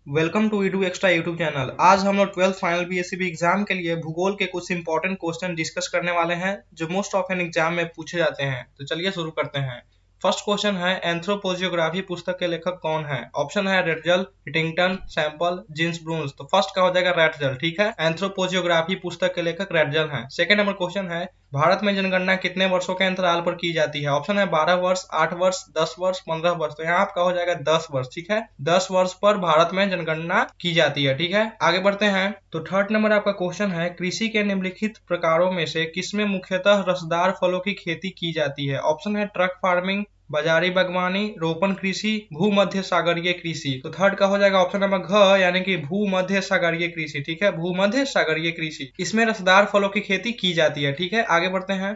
Welcome to Edu Extra YouTube channel. आज हम लोग 12th फाइनल बीएससीबी एग्जाम के लिए भूगोल के कुछ इंपॉर्टेंट क्वेश्चन डिस्कस करने वाले हैं जो मोस्ट ऑफ एन एग्जाम में पूछे जाते हैं। तो चलिए शुरू करते हैं। फर्स्ट क्वेश्चन है, एंथ्रोपोजियोग्राफी पुस्तक के लेखक कौन है? ऑप्शन है रेटजल, हिटिंगटन, सैंपल, जीन्स ब्रून्स। तो फर्स्ट का हो जाएगा रेटजल। ठीक है, एंथ्रोपोजियोग्राफी पुस्तक के लेखक रेटजल हैं। सेकंड नंबर क्वेश्चन है, भारत में जनगणना कितने वर्षों के अंतराल पर की जाती है? ऑप्शन है 12 वर्ष, 8 वर्ष, 10 वर्ष, 15 वर्ष। तो यहाँ आपका हो जाएगा 10 वर्ष। ठीक है, 10 वर्ष पर भारत में जनगणना की जाती है। ठीक है, आगे बढ़ते हैं। तो थर्ड नंबर आपका क्वेश्चन है, कृषि के निम्नलिखित प्रकारों में से किसमें मुख्यतः रसदार फलों की खेती की जाती है? ऑप्शन है ट्रक फार्मिंग, बाजारी बागवानी, रोपण कृषि, भूमध्य सागरीय कृषि। तो थर्ड का हो जाएगा ऑप्शन नंबर घ, यानी कि भूमध्य सागरीय कृषि। ठीक है, भूमध्य सागरीय कृषि, इसमें रसदार फलों की खेती की जाती है। ठीक है, आगे बढ़ते हैं।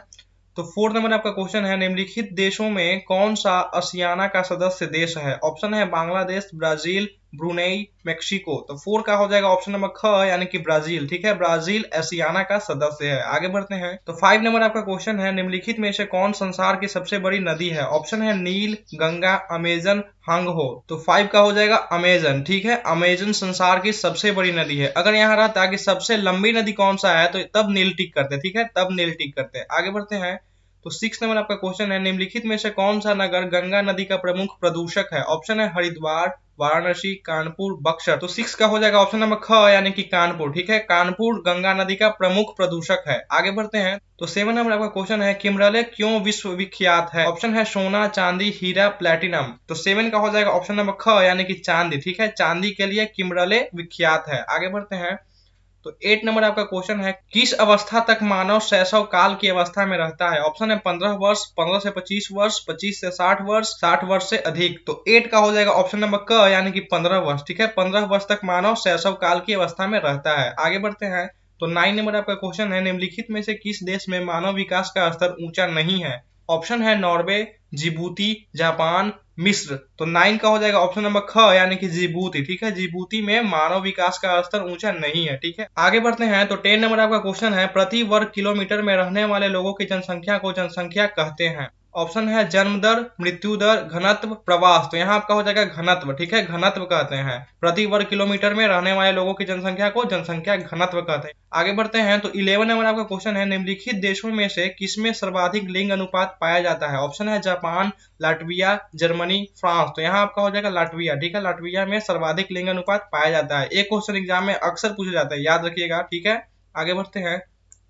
तो फोर्थ नंबर आपका क्वेश्चन है, निम्नलिखित देशों में कौन सा आसियाना का सदस्य देश है? ऑप्शन है बांग्लादेश, ब्राजील, ब्रुनेई, मेक्सिको। तो फोर का हो जाएगा ऑप्शन नंबर ख, यानी कि ब्राजील। ठीक है, ब्राजील आसियाना का सदस्य है। आगे बढ़ते हैं। तो 5 नंबर आपका क्वेश्चन है, निम्नलिखित में से कौन संसार की सबसे बड़ी नदी है? ऑप्शन है नील, गंगा, अमेजन, हांगहो। तो 5 का हो जाएगा अमेजन। ठीक है, अमेजन संसार की सबसे बड़ी नदी है। अगर यहाँ रहता कि सबसे लंबी नदी कौन सा है तो तब नील टिक करते। ठीक है, तब नील टिक करते। आगे बढ़ते हैं। तो 6 नंबर आपका क्वेश्चन है, निम्नलिखित में से कौन सा नगर गंगा नदी का प्रमुख प्रदूषक है? ऑप्शन है हरिद्वार, वाराणसी, कानपुर, बक्सर। तो 6 का हो जाएगा ऑप्शन नंबर ख, यानी कि कानपुर। ठीक है, कानपुर गंगा नदी का प्रमुख प्रदूषक है। आगे बढ़ते हैं। तो 7 नंबर आपका क्वेश्चन है, किमरले क्यों विश्व विख्यात है? ऑप्शन है सोना, चांदी, हीरा, प्लेटिनम। तो 7 का हो जाएगा ऑप्शन नंबर ख, यानी कि चांदी। ठीक है, चांदी के लिए किमरले विख्यात है। आगे बढ़ते हैं। तो 8 नंबर आपका क्वेश्चन है, किस अवस्था तक मानव शैशव काल की अवस्था में रहता है? ऑप्शन है 15 वर्ष, 15 से 25 वर्ष, 25 से 60 वर्ष, 60 वर्ष से अधिक। तो 8 का हो जाएगा ऑप्शन नंबर क, यानी कि 15 वर्ष। ठीक है, 15 वर्ष तक मानव शैशव काल की अवस्था में रहता है। आगे बढ़ते हैं। तो 9 नंबर आपका क्वेश्चन है, निम्नलिखित में से किस देश में मानव विकास का स्तर ऊंचा नहीं है? ऑप्शन है नॉर्वे, जिबूती, जापान, मिस्र। तो 9 का हो जाएगा ऑप्शन नंबर ख, यानी कि जिबूती। ठीक है, जिबूती में मानव विकास का स्तर ऊंचा नहीं है। ठीक है, आगे बढ़ते हैं। तो 10 नंबर आपका क्वेश्चन है, प्रति वर्ग किलोमीटर में रहने वाले लोगों की जनसंख्या को जनसंख्या कहते हैं? ऑप्शन है जन्म दर, मृत्यु दर, घनत्व, प्रवास। तो यहाँ आपका हो जाएगा घनत्व। ठीक है, घनत्व कहते हैं। प्रति वर्ग किलोमीटर में रहने वाले लोगों की जनसंख्या को जनसंख्या घनत्व कहते हैं। आगे बढ़ते हैं। तो 11 नंबर आपका क्वेश्चन है, निम्नलिखित देशों में से किसमें सर्वाधिक लिंग अनुपात पाया जाता है? ऑप्शन है जापान, लाटविया, जर्मनी, फ्रांस। तो यहाँ आपका हो जाएगा लाटविया। ठीक है, लाटविया में सर्वाधिक लिंग अनुपात पाया जाता है। एक क्वेश्चन एग्जाम में अक्सर पूछा जाता है, याद रखिएगा। ठीक है, आगे बढ़ते हैं।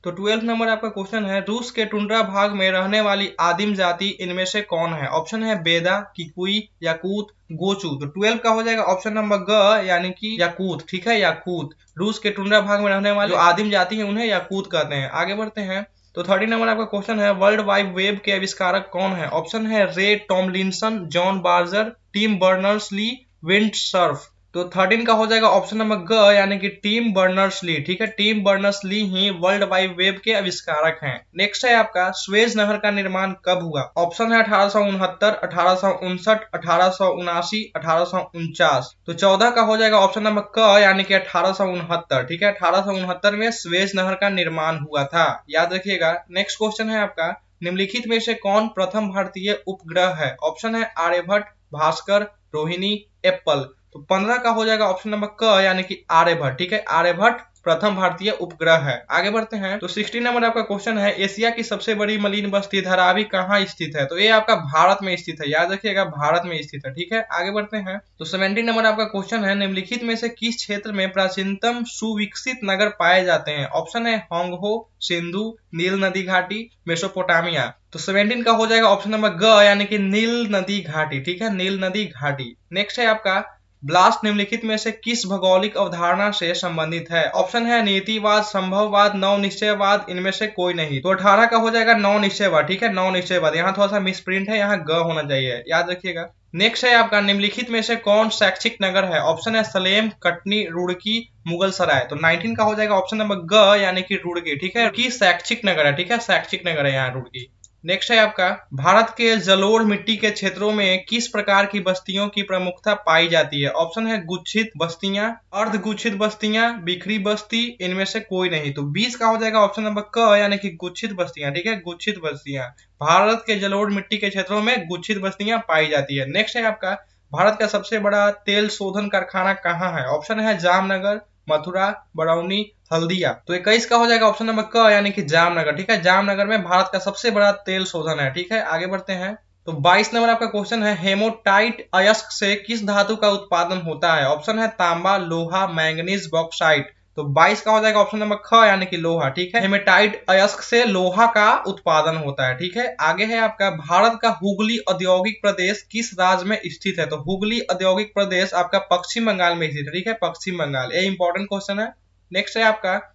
तो 12 नंबर आपका क्वेश्चन है, रूस के टुंड्रा भाग में रहने वाली आदिम जाति इनमें से कौन है? ऑप्शन है बेदा, किकुई, याकूत, गोचू। तो 12 का हो जाएगा ऑप्शन नंबर ग, यानी कि याकूत। ठीक है, याकूत। रूस के टुंड्रा भाग में रहने वाली जो आदिम जाति है उन्हें याकूत कहते हैं। आगे बढ़ते हैं। तो 30 नंबर आपका क्वेश्चन है, वर्ल्ड वाइड वेब के आविष्कारक कौन है? ऑप्शन है Ray Tomlinson, John Barger, Tim Berners Lee, Windsurf. तो 13 का हो जाएगा ऑप्शन नंबर ग, यानी कि टिम बर्नर्स ली। ठीक है, टिम बर्नर्स ली ही वर्ल्ड वाइड वेब के आविष्कारक हैं। नेक्स्ट है आपका, स्वेज नहर का निर्माण कब हुआ? ऑप्शन है 1869, 1859, 1879, 1849। तो 14 का हो जाएगा ऑप्शन नंबर क, यानी कि 1869। ठीक है, 1869 में स्वेज नहर का निर्माण हुआ था, याद रखिएगा। नेक्स्ट क्वेश्चन है आपका, निम्नलिखित में से कौन प्रथम भारतीय उपग्रह है? ऑप्शन है आर्यभट्ट, भास्कर, रोहिणी, एप्पल। तो 15 का हो जाएगा ऑप्शन नंबर क, यानी कि आर्यभट्ट। ठीक है, आर्यभट्ट प्रथम भारतीय उपग्रह है। आगे बढ़ते हैं। तो 16 नंबर आपका क्वेश्चन है, एशिया की सबसे बड़ी मलिन बस्ती धारावी कहाँ स्थित है? तो ये आपका भारत में स्थित है, याद रखिएगा, भारत में स्थित है। ठीक है, आगे बढ़ते हैं। तो 17 नंबर आपका क्वेश्चन है, निम्नलिखित में से किस क्षेत्र में प्राचीनतम सुविकसित नगर पाए जाते हैं? ऑप्शन है होंगहो, सिंधु, नील नदी घाटी, मेसोपोटामिया। तो 17 का हो जाएगा ऑप्शन नंबर ग, यानी कि नील नदी घाटी। ठीक है, नील नदी घाटी। नेक्स्ट है आपका, ब्लास्ट निम्नलिखित में से किस भौगोलिक अवधारणा से संबंधित है? ऑप्शन है नीतिवाद, संभववाद, नव निश्चयवाद, इनमें से कोई नहीं। तो 18 का हो जाएगा नव निश्चयवाद। ठीक है, नव निश्चयवाद। यहाँ थोड़ा सा मिसप्रिंट है, यहाँ ग होना चाहिए, याद रखिएगा। नेक्स्ट है आपका, निम्नलिखित में से कौन शैक्षिक नगर है? ऑप्शन है सलेम, कटनी, रुड़की, मुगल सराय। तो 19 का हो जाएगा ऑप्शन नंबर ग, यानी कि रुड़की। ठीक है, रुड़की शैक्षिक नगर है। ठीक है, शैक्षिक नगर है यहाँ रुड़की। नेक्स्ट है आपका, भारत के जलोढ़ मिट्टी के क्षेत्रों में किस प्रकार की बस्तियों की प्रमुखता पाई जाती है? ऑप्शन है गुच्छित बस्तियां, अर्ध गुच्छित बस्तियां, बिखरी बस्ती, इनमें से कोई नहीं। तो 20 का हो जाएगा ऑप्शन नंबर क, यानी कि गुच्छित बस्तियां। ठीक है, गुच्छित बस्तियां। भारत के जलोढ़ मिट्टी के क्षेत्रों में गुच्छित बस्तियां पाई जाती है। नेक्स्ट है आपका, भारत का सबसे बड़ा तेल शोधन कारखाना कहाँ है? ऑप्शन है जामनगर, मथुरा, बरौनी, हल्दिया। तो 21 का हो जाएगा ऑप्शन नंबर क यानी कि जामनगर। ठीक है, जामनगर में भारत का सबसे बड़ा तेल शोधन है। ठीक है, आगे बढ़ते हैं। तो 22 नंबर आपका क्वेश्चन है, हेमोटाइट अयस्क से किस धातु का उत्पादन होता है? ऑप्शन है तांबा, लोहा, मैंगनीज, बॉक्साइट। तो 22 का हो जाएगा ऑप्शन नंबर ख यानी कि लोहा। ठीक है, हेमेटाइट अयस्क से लोहा का उत्पादन होता है। ठीक है, आगे है आपका, भारत का हुगली औद्योगिक प्रदेश किस राज्य में स्थित है? तो हुगली औद्योगिक प्रदेश आपका पश्चिम बंगाल में स्थित है। ठीक है, पश्चिम बंगाल, ये इंपॉर्टेंट क्वेश्चन है। नेक्स्ट है आपका,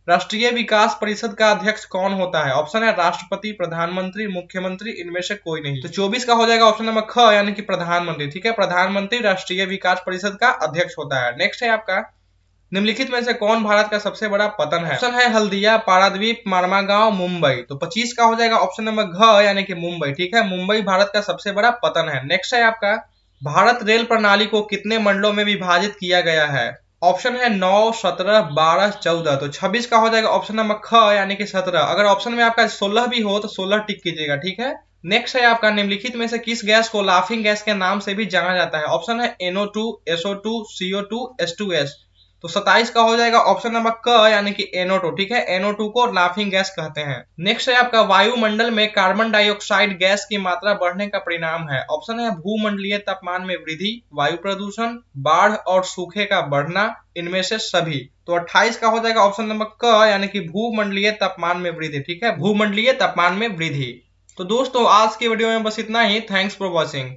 राष्ट्रीय विकास परिषद का अध्यक्ष कौन होता है? ऑप्शन है राष्ट्रपति, प्रधानमंत्री, मुख्यमंत्री, इनमें से कोई नहीं। तो 24 का हो जाएगा ऑप्शन नंबर ख यानी कि प्रधानमंत्री। ठीक है, प्रधानमंत्री राष्ट्रीय विकास परिषद का अध्यक्ष होता है। नेक्स्ट है आपका, निम्नलिखित में से कौन भारत का सबसे बड़ा पतन है? ऑप्शन है हल्दिया, पारादीप, मारमागांव, मुंबई। तो 25 का हो जाएगा ऑप्शन नंबर घ यानी कि मुंबई। ठीक है, मुंबई भारत का सबसे बड़ा पतन है। नेक्स्ट है आपका, भारत रेल प्रणाली को कितने मंडलों में विभाजित किया गया है? ऑप्शन है 9, 17, 12, 14। तो 26 का हो जाएगा ऑप्शन नंबर ख यानी कि 17। अगर ऑप्शन में आपका 16 भी हो तो 16 टिक कीजिएगा। ठीक है, नेक्स्ट है आपका, निम्नलिखित में से किस गैस को लाफिंग गैस के नाम से भी जाना जाता है? ऑप्शन है NO2, SO2, CO2, H2S। तो 27 का हो जाएगा ऑप्शन नंबर क यानी कि NO2। ठीक है, NO2 को लाफिंग गैस कहते हैं। नेक्स्ट है आपका, वायुमंडल में कार्बन डाइऑक्साइड गैस की मात्रा बढ़ने का परिणाम है? ऑप्शन है भूमंडलीय तापमान में वृद्धि, वायु प्रदूषण, बाढ़ और सूखे का बढ़ना, इनमें से सभी। तो 28 का हो जाएगा ऑप्शन नंबर क यानी कि भूमंडलीय तापमान में वृद्धि। ठीक है, भूमंडलीय तापमान में वृद्धि। तो दोस्तों आज की वीडियो में बस इतना ही। Thanks for watching.